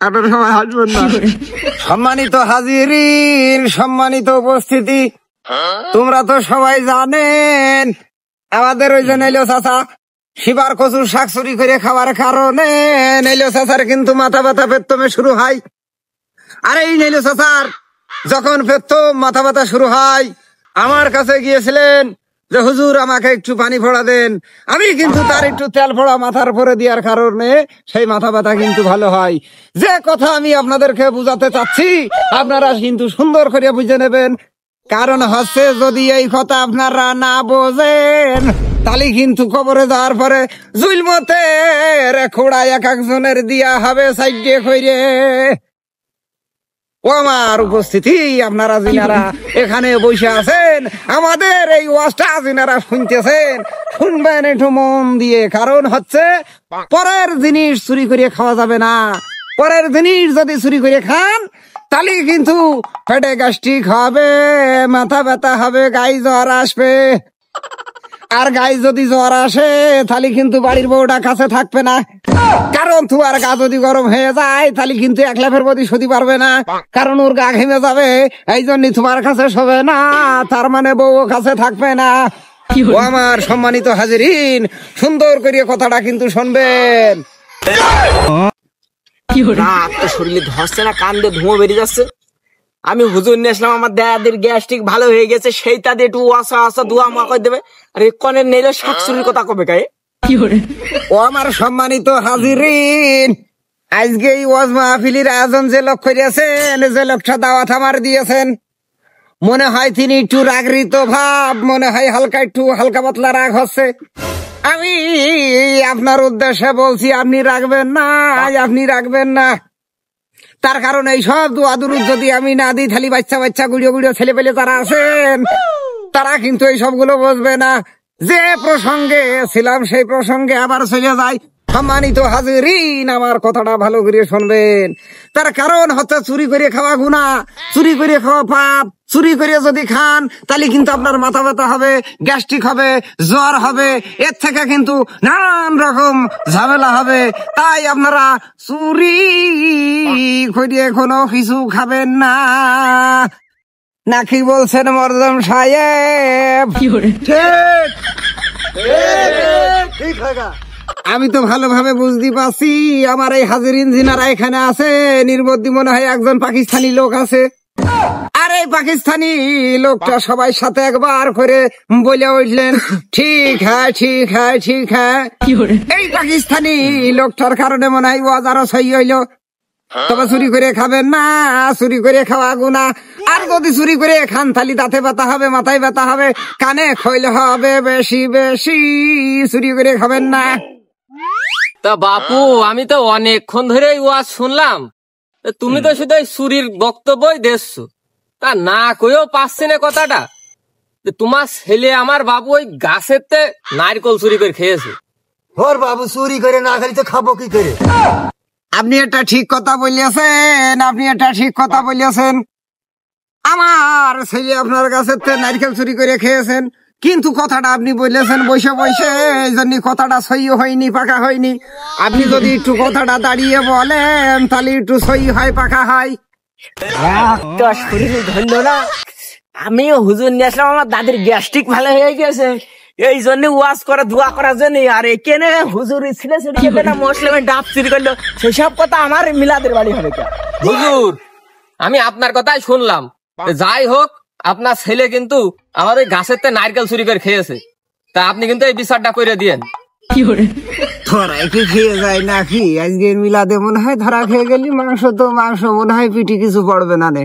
আপনারা সবাই হাসবেন না। সম্মানিত হাজিরিন, সম্মানিত উপস্থিতি, তোমরা তো সবাই জানেন আমাদের ওই যে নেইলো চাচা শিবার কচুর শাক চুরি করে খাওয়ার কারণে নেইলো চাচার কিন্তু মাথা ব্যথা পেত্তমে শুরু হয়। আর এই নেইলো চাচার যখন পেত্তম মাথা ব্যথা শুরু হয়, আমার কাছে গিয়েছিলেন যে হুজুর আমাকে একটু পানি ফোড়া দেন। আমি কিন্তু তার একটু তেল ফোড়া মাথার পরে দেওয়ার কারণে সেই মাথা ব্যথা কিন্তু ভালো হয়। যে কথা আমি আপনাদেরকে বুঝাতে চাচ্ছি আপনারা কিন্তু সুন্দর করে বুঝে নেবেন। কারণ হচ্ছে যদি এই কথা আপনারা না বোঝেন তাহলে কিন্তু কবরে যাওয়ার পরে জুলমতে খোড়া এক একজনের দিয়া হবে সাইডে কইরে। ও আমার উপস্থিতি, আপনারা যিনারা এখানে বসে আছেন আমাদের এই ওয়াজটা যিনারা শুনতেছেন শুনবেন একটু মন দিয়ে। কারণ হচ্ছে পরের জিনিস চুরি করে খাওয়া যাবে না। পরের জিনিস যদি চুরি করে খান তাহলে কিন্তু পেটে গ্যাস্ট্রিক হবে, মাথা ব্যথা হবে, গায়ে জ্বর আসবে। আর গায়ে যদি জ্বর আসে তাহলে কিন্তু বাড়ির বউটা কাছে থাকবে না। কারণ তোমার গা যদি গরম হয়ে যায় তাহলে কিন্তু এক লাফের প্রতি সতি পারবে না। কারণ ওর গা ঘেমে যাবে, এই জন্য তোমার কাছে শোবে না, তার মানে বউ কাছে থাকবে না। ও আমার সম্মানিত হাজিরিন, সুন্দর করে কথাটা কিন্তু শুনবেন। শরীরে ধরছে না, কান দিয়ে ধুঁয়ো বেরিয়ে যাচ্ছে। আমি হুজুর নিয়ে আসলাম, আমার দাদাদের গ্যাস্ট্রিক ভালো হয়ে গেছে, সেই তাদের একটু আসা আসা দোয়া মা করে দেবে। আর কনের নেইলে শাক চুরির কথা কবে গায়ে। ও আমার সম্মানিত হাজিরিন, আজকে এই ওয়াজ মাহফিলের আয়োজন যে লোক করেছেন, যে লোকটা দাওয়াত আমার দিয়েছেন, মনে হয় তিনি একটু রাগরিত ভাব, মনে হয় একটু হালকা পাতলা রাগ হচ্ছে। আমি আপনার উদ্দেশ্যে বলছি আপনি রাখবেন না, আপনি রাখবেন না। তার কারণ এই সব দোয়া দুরুদ যদি আমি না দিই তাহলে বাচ্চা বাচ্চা গুড়িয়ে গুড়িয়ে ছেলে পেলে যারা আছেন তারা কিন্তু এই সবগুলো বুঝবে না। যে প্রসঙ্গে ছিলাম সেই প্রসঙ্গে আবার চলে যায়। সম্মানিত হাজিরিন, আমার কথাটা ভালো করে শুনবেন। তার কারণ হচ্ছে চুরি করে খাওয়া গুনাহ, চুরি করে খাওয়া পাপ। চুরি করে যদি খান তাহলে কিন্তু আপনার মাথা ব্যথা হবে, গ্যাস্ট্রিক হবে, জ্বর হবে, এর থেকে কিন্তু নানান রকম ঝামেলা হবে। তাই আপনারা চুরি করে কোনো কিছু খাবেন না। নাকি বলছেন মরদম সাহেব? ঠিক। আমি তো ভালোভাবে বুঝতে পারছি আমার এই হাজিরিন যিনারা এখানে আছে এর মধ্যে মনে হয় একজন পাকিস্তানি লোক আছে। আর এই পাকিস্তানি লোকটা সবাই সাথে একবার করে বলে উঠলেন ঠিক হ্যাঁ, ঠিক হ্যাঁ, ঠিক হ্যাঁ। এই পাকিস্তানি লোকটার কারণে মনে হয় ওয়াজ আরো সহি হইলো। তবে চুরি করে খাবেন না, চুরি করে খাওয়া গুনাহ। আর যদি চুরি করে খান তাহলে দাঁতে ব্যথা হবে, মাথায় ব্যথা হবে, কানে খইলে হবে বেশি বেশি। চুরি করে খাবেন না। তা বাপু, আমি তো অনেকক্ষণ ধরে ওয়াজ শুনলাম, তুমি তো শুধু চুরির বক্তব্যই দেখছো, তা না কইও পাচ্ছি না কথাটা। তোমার ছেলে আমার বাবু ওই গাছেতে নারকল চুরি করে খেয়েছে। ওর বাবু চুরি করে না খালি তো খাবো কি করে? আপনি একটা ঠিক কথা বলিয়াছেন, আপনি একটা ঠিক কথা বলিয়াছেন। আমার ছেলে আপনার কাছের নারকেল চুরি করে খেয়েছেন, কিন্তু কথাটা আপনি বলেছেন বসে বসে, এই জন্য কথাটা সহি হয়নি, পাকা হয়নি। আপনি যদি একটু কথাটা দাঁড়িয়ে বলেন তাহলে একটু সহি হয়, পাকা হয়। শরীরে ধরল না, আমি হুজুর নিয়ে আসলাম, আমার দাদির গ্যাস্ট্রিক ভালো হয়ে গেছে, এই জন্য ওয়াজ করে দোয়া করার জন্য। আর এখানে হুজুর ছিলে না মুসলিমের ডাব চুরি করলো, সেসব কথা আমার মিলাদের বাড়ি হবে। হুজুর, আমি আপনার কথাই শুনলাম। যাই হোক, আপনার ছেলে কিন্তু আমার ওই গাছের নারকেল চুরি করে খেয়েছে, তা আপনি কিন্তু এই বিচারটা করে দিয়েন। ধরা কি খেয়ে যায় নাকি? আজকে মিলাদে মনে হয় ধরা খেয়ে গেলি, মাংস তো মাংস, মনে হয় পিঠি কিছু পড়বে না রে।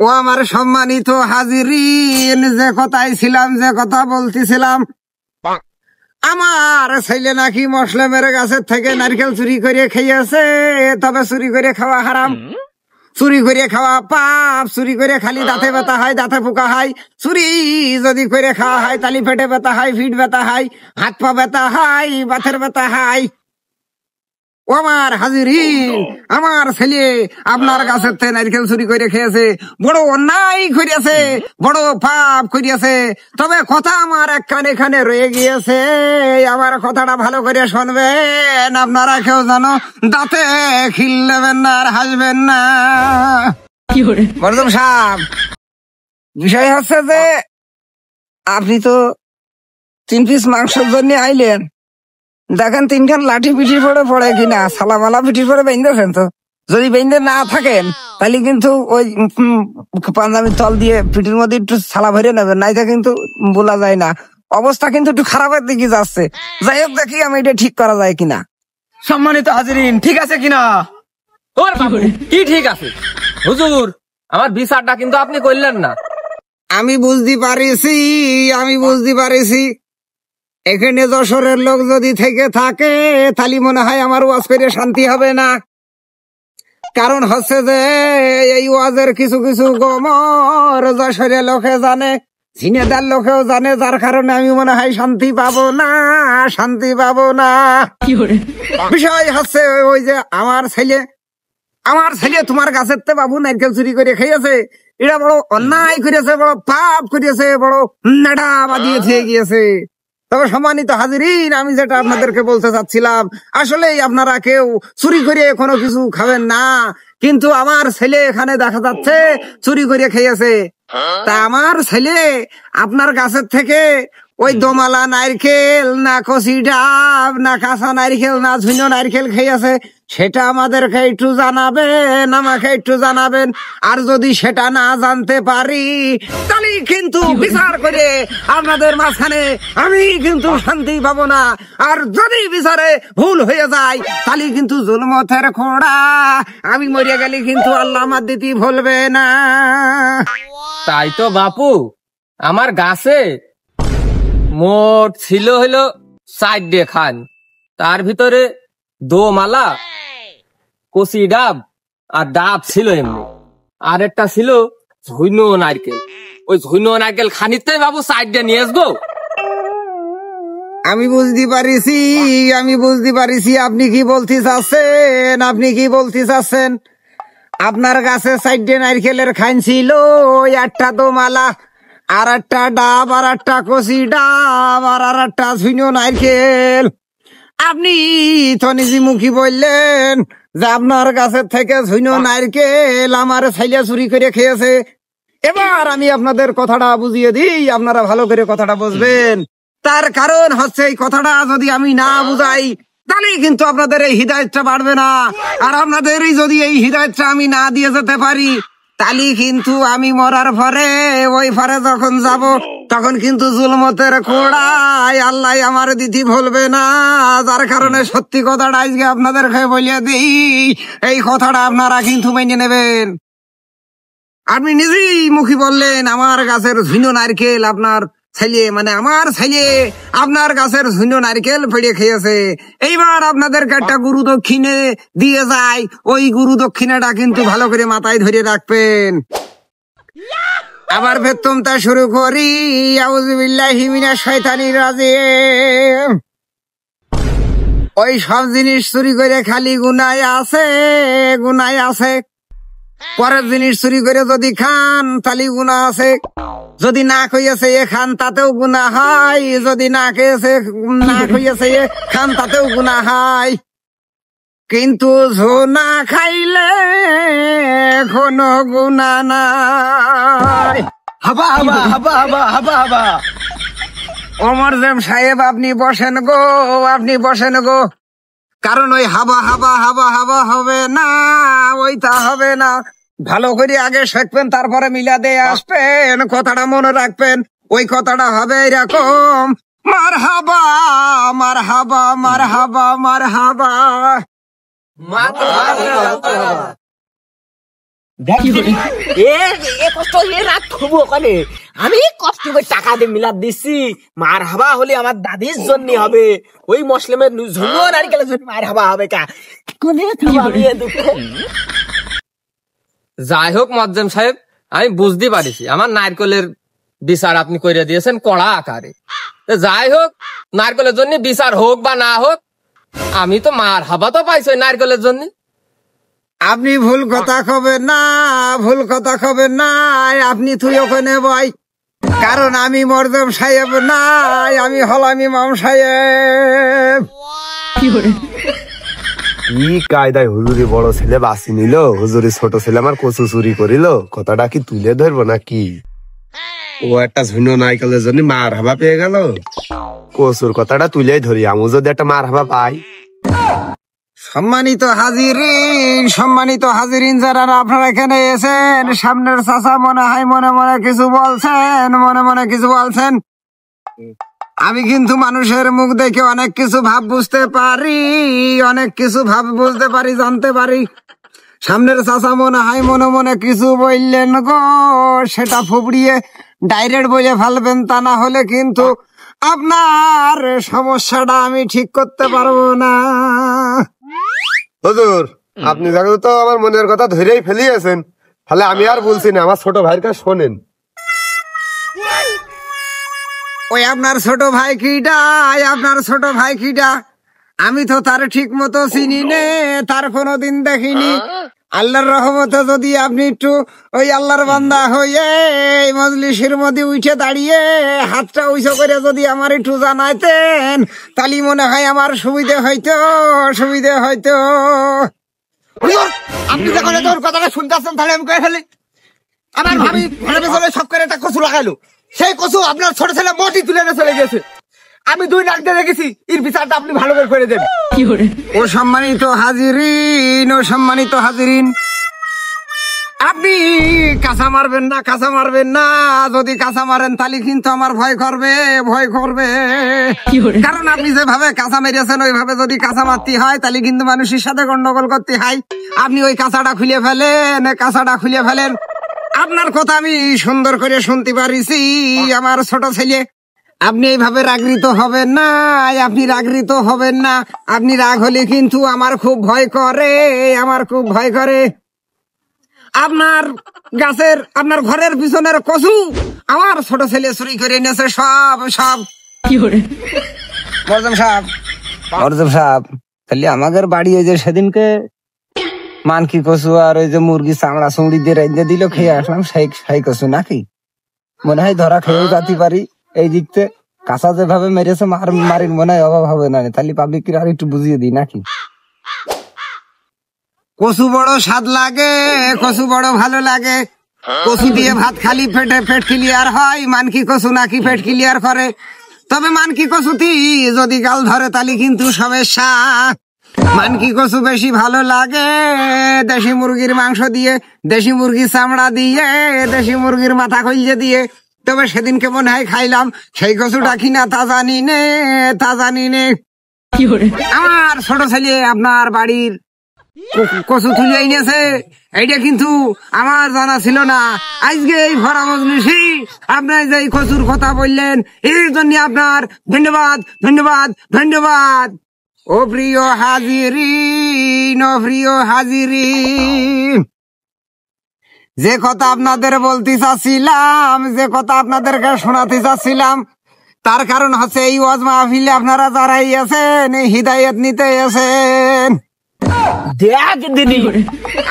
ও আমার সম্মানিত হাজিরিন, যে কথাই ছিলাম, যে কথা বলতেছিলাম, আমার ছেলে নাকি মুসলিমের গাছের থেকে নারকেল চুরি করে খেয়েছে। তবে চুরি করে খাওয়া হারাম, চুরি করে খাওয়া পাপ। চুরি করে খালি দাঁতে ব্যথা হয়, দাঁতে পোকা হয়। চুরি যদি করে খাওয়া হয় তাহলে পেটে ব্যথা হয়, পিঠ ব্যথা হয়, হাত পা ব্যথা হয়, বাতের ব্যথা হয়। ও আমার হাজিরিন, আমার ছেলে আপনার গাছের থেকে নারকেল চুরি করে খেয়েছে, বড় অন্যায় করিয়াছে, বড় পাপ করিয়াছে। তবে কথা আমার এক কানে কানে রয়ে গিয়েছে, আমার কথাটা ভালো করে শুনবেন। আপনারা কেউ জানো দাঁতে খিল নেবেন না আর হাসবেন না। মরদম সাহেব, বিষয় হচ্ছে যে আপনি তো 3 পিস মাংসের জন্য আইলেন, দেখেন 3খান লাঠি পিঠির পরে পড়ে কিনা, সালামালা পিঠির পরে বেঁধেছেন। তো যদি বেঁধে না থাকেন তাহলে কিন্তু ওই পাঞ্জাবির তল দিয়ে পিঠির মধ্যে একটু ছালা ভরে নেবেন, নাইতে কিন্তু বলা যায় না। অবস্থা কিন্তু একটু খারাপের দিকে যাচ্ছে। যাই হোক, দেখি আমি এটা ঠিক করা যায় কিনা। সম্মানিত হাজিরিন, ঠিক আছে কিনা? ওর বাবু, কি ঠিক আছে? হুজুর, আমার বিচারটা কিন্তু আপনি করলেন না। আমি বুঝতে পারিছি এখানে যশোরের লোক যদি থেকে থাকে তাহলে মনে হয় আমার ওয়াজ করে শান্তি হবে না। কারণ হচ্ছে যে এই ওয়াজের কিছু কিছু গমর যশোরের লোকে জানে, ঝিনেদার লোকেও জানে, যার কারণে আমি মনে হয় শান্তি পাবো না। বিষয় হচ্ছে ওই যে আমার ছেলে তোমার গাছের তে বাবু নারকেল চুরি করে খেয়েছে। এটা বড় অন্যায় করেছে, বড় পাপ করেছে, বড় নেড়া বাদিয়ে থেকে গিয়েছে। তবে সম্মানিত হাজিরিন, আমি যেটা আপনাদেরকে বলতে চাচ্ছিলাম, আসলেই আপনারা কেউ চুরি করে কোনো কিছু খাবেন না, কিন্তু আমার ছেলে এখানে দেখা যাচ্ছে চুরি করে খেয়েছে। তা আমার ছেলে আপনার গাছের থেকে ওই দোমালা নারকেল না কচি ডাব না কাঁচা নারকেল না ঝুনো নারকেল খেয়েছে, সেটা আমাদেরকে একটু জানাবেন, আমাকে একটু জানাবেন। আর যদি সেটা না জানতে পারি তাহলে কিন্তু বিচার করে আপনাদের মাঝখানে আমি কিন্তু শান্তি পাবো না। আর যদি বিচারে ভুল হয়ে যায় তাহলে কিন্তু জুলমতের খোড়া আমি মরিয়া গেলে কিন্তু আল্লাহ আমার দিতে ভুলবে না। তাই তো বাপু, আমার গাছে মোট ছিল হলো 4 খান, তার ভিতরে দোমালা, কচি ডাব আর ডাব ছিল এমনি, আর একটা ছিল ঝুনো নারকেল। ওই ঝুনো নারকেল খানিতে বাবু 4 নিয়ে আসবো। আমি বুঝতে পারিছি আপনি কি বলতে চাচ্ছেন। আপনার গাছে 4 নারকেলের খান ছিল, একটা দোমালা, আর একটা ডাব, আর একটা কচি ডাব, আর একটা ঝুনো নারকেল। আপনি তো নিজে মুখী বললেন যে আপনার গাছের থেকে ঝুনো নারকেল আমার ছেলে চুরি করে খেয়েছে। এবার আমি আপনাদের কথাটা বুঝিয়ে দিই, আপনারা ভালো করে কথাটা বুঝবেন। তার কারণ হচ্ছে এই কথাটা যদি আমি না বুঝাই তাহলে কিন্তু আপনাদের এই হিদায়তটা বাড়বে না। আর আপনাদের যদি এই হিদায়তটা আমি না দিয়ে যেতে পারি তাহলে কিন্তু আমি মরার পরে ওই পরে যখন যাব তখন কিন্তু জুলমতের খোড়ায় আল্লাহ আমার দিতে ভুলবে না। যার কারণে সত্যি কথাটা আজকে আপনাদেরকে বলিয়ে দিই, এই কথাটা আপনারা কিন্তু মেনে নেবেন। আপনি নিজেই মুখী বললেন আমার গাছের ঝুনো নারকেল আপনার ছেলে, মানে আমার ছেলে আপনার গাছের ঝুনো নারকেল পেড়ে খেয়েছে। এইবার আপনাদেরকে একটা গুরু দক্ষিণে দিয়ে যায়, ওই গুরু দক্ষিণাটা কিন্তু ভালো করে মাথায় ধরে রাখবেন। আবার বেতনটা শুরু করি। আউযুবিল্লাহি মিনাশ শাইতানির রাজিম। ওই সব জিনিস চুরি করে খালি গুনাহ আছে। পরের জিনিস চুরি করে যদি খান তাহলে গুনাহ আছে, যদি না খাইয়েছে এ খান তাতেও গুনাহ হয়, যদি না খাইয়েছে এ খান তাতেও গুনাহ হয়। কিন্তু না খাইলে কোনো গুনাহ নাই। হাবা হাবা হাবা হাবা হাবা হাবা। ওমর জেম সাহেব, আপনি বসেন গো, কারণ ওই হাবা হাবা হাবা হাবা হবে না, ওইটা হবে না। ভালো করে আগে শিখবেন, তারপরে মিলা দিয়ে আসবেন। কথাটা মনে রাখবেন, ওই কথাটা হবে এরকম, মারহাবা মারহাবা মারহাবা মারহাবা। আমি কষ্ট করে টাকা দিয়ে মিলাদ দিচ্ছি, মার হাবা হলে আমার দাদির জন্য হবে, ওই মুসলিমের ঝুনো নারকেলের জন্য মার হাবা হবে কা। যাই হোক মজ্জেম সাহেব, আমি বুঝতে পারিছি আমার নারকেলের বিচার আপনি করে দিয়েছেন কড়া আকারে। যাই হোক, নারকেলের জন্য বিচার হোক বা না হোক, আমি তো মার হাবা তো পাইছি ওই নারকেলের জন্য। আপনি ভুল কথা কবেন না, ভুল কথা কবেন না। আপনি তুই ওখানে বই, কারণ আমি মরদম সাহেব নাই, আমি হলাম ইমাম সাহেব। কি কায়দায় হুজুরি বড় ছেলে বাঁচি নিল, হুজুরি ছোট ছেলে আমার কচু চুরি করিল, কথাটা কি তুলে ধরবো নাকি? ও একটা ঝুনো নাইকেলের জন্য মার হাবা পেয়ে গেল, কচুর কথাটা তুলেই ধরি, আমি যদি একটা মার হাবা পাই। সম্মানিত হাজিরিন, সম্মানিত হাজিরিন যারা আপনারা এখানে এসেছেন, সামনের চাচা মনে হয় মনে মনে কিছু বলছেন, মনে মনে কিছু বলছেন। আমি কিন্তু মানুষের মুখ দেখে অনেক কিছু ভাব বুঝতে পারি, অনেক কিছু ভাব বুঝতে পারি, জানতে পারি। সামনের চাচা মনে হয় মনে মনে কিছু বললেন গো, সেটা ফুবড়িয়ে ডাইরেক্ট বলে ফেলবেন, তা না হলে কিন্তু আপনার সমস্যাটা আমি ঠিক করতে পারবো না। হুজুর, আপনি তো আমার মনের কথা ধরেই ফেলিয়েছেন, তাহলে আমি আর বলছি না, আমার ছোট ভাইয়ের কাছে শোনেন। ওই আপনার ছোট ভাই কিটা, আপনার ছোট ভাই কিটা? আমি তো তার ঠিক মতো চিনি নে, তার কোনোদিন দেখিনি। আল্লাহর রহমতে যদি আপনি একটু ওই আল্লাহর বান্দা হয়ে এই মজলিসের মধ্যে উঠে দাঁড়িয়ে হাতটা উঁচু করে যদি আমার একটু জানাইতেন, তাহলে মনে হয় আমার সুবিধে হইতো, সুবিধে হইতো। আপনি যখন তোর কথাটা শুনতেছেন, তাহলে আমি কয়ে ফেলি। আমার ভাবি ঘরে পেছনে সব করে একটা কচু লাগাইলো, সেই কচু আপনার ছোট ছেলে মোটি তুলে এনে চলে গেছে। আমি 2 নাক দিয়ে রেখেছি, এর বিচারটা আপনি ভালো করে দেন। ও সম্মানিত হাজিরিন, ও সম্মানিত হাজিরিন, আপনি কাঁচা মারবেন না, কাঁচা মারবেন না। যদি কাঁচা মারেন তাহলে কিন্তু আমার ভয় করবে, ভয় করবে। কারণ আপনি যেভাবে কাঁচা মেরেছেন ওইভাবে যদি কাঁচা মারতে হয়, তাহলে কিন্তু মানুষের সাথে গন্ডগোল করতে হয়। আপনি ওই কাঁচাটা খুলে ফেলেন, কাঁচাটা খুলে ফেলেন। আপনার কথা আমি সুন্দর করে শুনতে পারিছি, আমার ছোট ছেলে। আপনি এইভাবে রাগৃত হবেন না, আপনি রাগৃত হবেন না। আপনি রাগ হলে কিন্তু আমার খুব ভয় করে, আমার খুব ভয় করে। আপনার গাছের, আপনার ঘরের পিছনের কচু আমার ছোট ছেলে চুরি করে এনেছে সব সব। মরদম সাহেব, মরদম সাহেব, তাহলে আমাদের বাড়ি ওই যে সেদিনকে মানকি কচু আর ওই যে মুরগি চামড়া চুমড়ি দিয়ে রেঁধে দিল, খেয়ে আসলাম, সেই কচু নাকি? মনে হয় ধরা খেয়েও যাতে পারি। এই দিকতে কাঁচা যেভাবে মেরেছে মারির মনে হয় অভাব হবে না, তাহলে পাবলিক আর একটু বুঝিয়ে দিই নাকি? কচু বড় স্বাদ লাগে, কচু বড় ভালো লাগে। কচু দিয়ে ভাত খালি পেটে পেট ক্লিয়ার হয়। মানকি কচু নাকি পেট ক্লিয়ার করে, তবে মানকি কচুতি যদি গাল ধরে তাহলে কিন্তু সমস্যা। মানকি কচু বেশি ভালো লাগে দেশি মুরগির মাংস দিয়ে, দেশি মুরগির চামড়া দিয়ে, দেশি মুরগির মাথা কইলে দিয়ে। তবে সেদিনকে মনে হয় খাইলাম, সেই কচুটা কিনা তা জানি নে, তা জানি নে। আমার ছোট ছেলে আপনার বাড়ির কচু তুলে এনেছে, এইটা কিন্তু আমার জানা ছিল না। আজকে এই ভরা মজলিসে আপনার যে কচুর কথা বললেন, এর জন্য আপনার ধন্যবাদ, ধন্যবাদ, ধন্যবাদ। ও প্রিয় হাজিরিন, ও প্রিয় হাজিরিন, যে কথা আপনাদের বলতে চাচ্ছিলাম, যে কথা আপনাদেরকে শোনাতে চাচ্ছিলাম, তার কারণ হচ্ছে এই ওয়াজ মাহফিলে আপনারা যারাই আছেন, এই হিদায়াত নিতে আছেন। দেখ দিদি,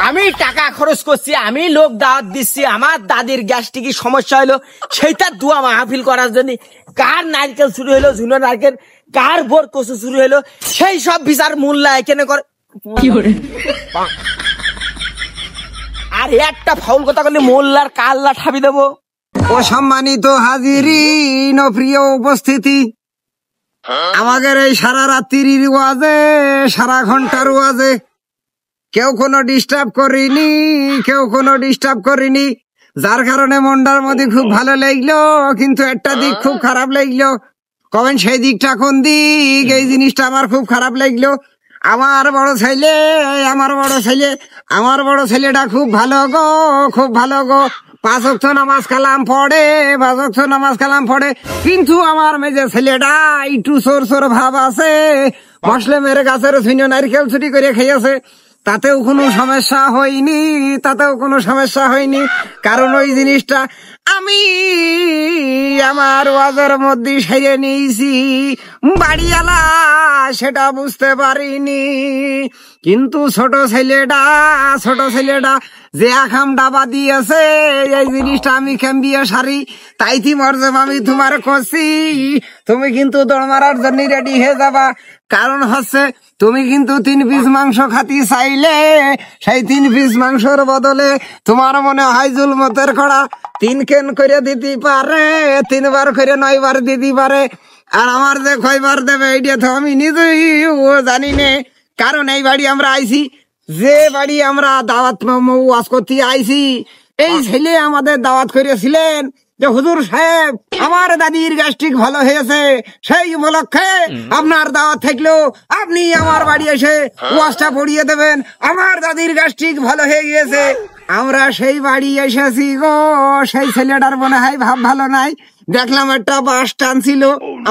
আমি টাকা খরচ করছি, আমি লোক দাওয়াত দিচ্ছি, আমার দাদির গ্যাস্ট্রিকের সমস্যা হলো, সেইটা দোয়া মাহফিল করার জন্য। কার নারকেল চুরি হলো, ঝুনো নারকেল, কার বোর কচু চুরি হলো, সেই সব বিচার মূল্য এখানে করে। আর একটা ফাউল কথা বললে মোল্লার কাল্লা ঠাবি দেবো। ও সম্মানিত হাজিরিন, ও প্রিয় উপস্থিতি, আমাদের এই সারা রাত্রির ওয়াজে, সারা ঘন্টার ওয়াজে কেউ কোনো ডিস্টার্ব করিনি, কেউ কোনো ডিস্টার্ব করিনি, যার কারণে মনটার মধ্যে খুব ভালো লাগলো। কিন্তু একটা দিক খুব খারাপ লাগলো। কবেন সেই দিকটা কোন দিক? এই জিনিসটা আমার খুব খারাপ লাগলো। আমার বড় ছেলে, আমার বড় ছেলে, আমার বড় ছেলেটা খুব ভালো গো, খুব ভালো গো। 5 ওয়াক্ত নামাজ কালাম পড়ে, 5 ওয়াক্ত নামাজ কালাম পড়ে। কিন্তু আমার মেজে ছেলেটা একটু চোর চোর ভাব আছে। মুসলিমের গাছের ছিন্ন নারকেল চুরি করে খেয়েছে। তাতেও কোনো সমস্যা হয়নি, তাতেও কোনো সমস্যা হয়নি। কারণ ওই জিনিসটা আমি আমার ওয়াজের মধ্যে সেরে নিয়েছি, বাড়িওয়ালা সেটা বুঝতে পারিনি। কিন্তু ছোট ছেলেটা যে আখাম ডাবা দিয়েছে, এই জিনিসটা আমি খেম্বিয়ে সারি। তাই মর্যাদা আমি তোমার করছি, তুমি কিন্তু দৌড় মারার জন্য রেডি হয়ে যাবা। কারণ হচ্ছে তুমি কিন্তু 3 পিস মাংস খাতি চাইলে সেই 3 পিস মাংসর বদলে তোমার মনে হয় জুলমতের কড়া 3 কেন করে দিতে পারে, 3 বার করে 9 বার দিতে পারে। আর আমার যে কয়বার দেবে এইটা তো আমি নিজেই জানি নে। কারণ এই বাড়ি আমরা আইছি, যে বাড়ি আমরা দাওয়াত ওয়াজ করতে আইছি, এই ছেলে আমাদের দাওয়াত করেছিলেন যে হুজুর সাহেব আমার দাদির গ্যাস্ট্রিক ভালো হয়েছে, সেই উপলক্ষে আপনার দাওয়াত থাকলেও আপনি আমার বাড়ি এসে ওয়াজটা পড়িয়ে দেবেন, আমার দাদির গ্যাস্ট্রিক ভালো হয়ে গিয়েছে। আমরা সেই বাড়ি এসেছি গো। সেই ছেলেটার মনে হয় ভাব ভালো নাই, দেখলাম একটা বাস টানছিল,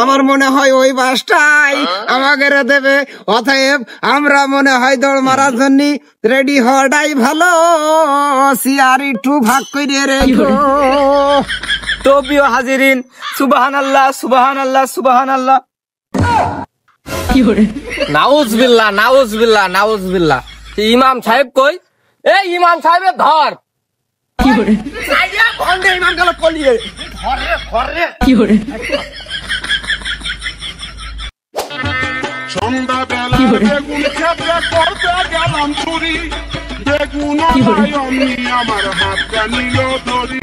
আমার মনে হয় ওই বাসটাই আমাকে দেবে। অতএব আমরা মনে হয় দৌড় মারার জন্য রেডি হওয়াটাই ভালো। সিয়ার একটু ভাগ করে রেখো। তো প্রিয় হাজিরিন, সুবহানাল্লাহ সুবহানাল্লাহ সুবহানাল্লাহ, নাউজুবিল্লাহ নাউজুবিল্লাহ নাউজুবিল্লাহ। ইমাম সাহেব কই? এই ইমাম সাহেবের ধর। সন্ধ্যাবেলা বেগুন খেতে করতে গেলাম চুরি, বেগুন অমনি আমার হাতটা নিল ধরি।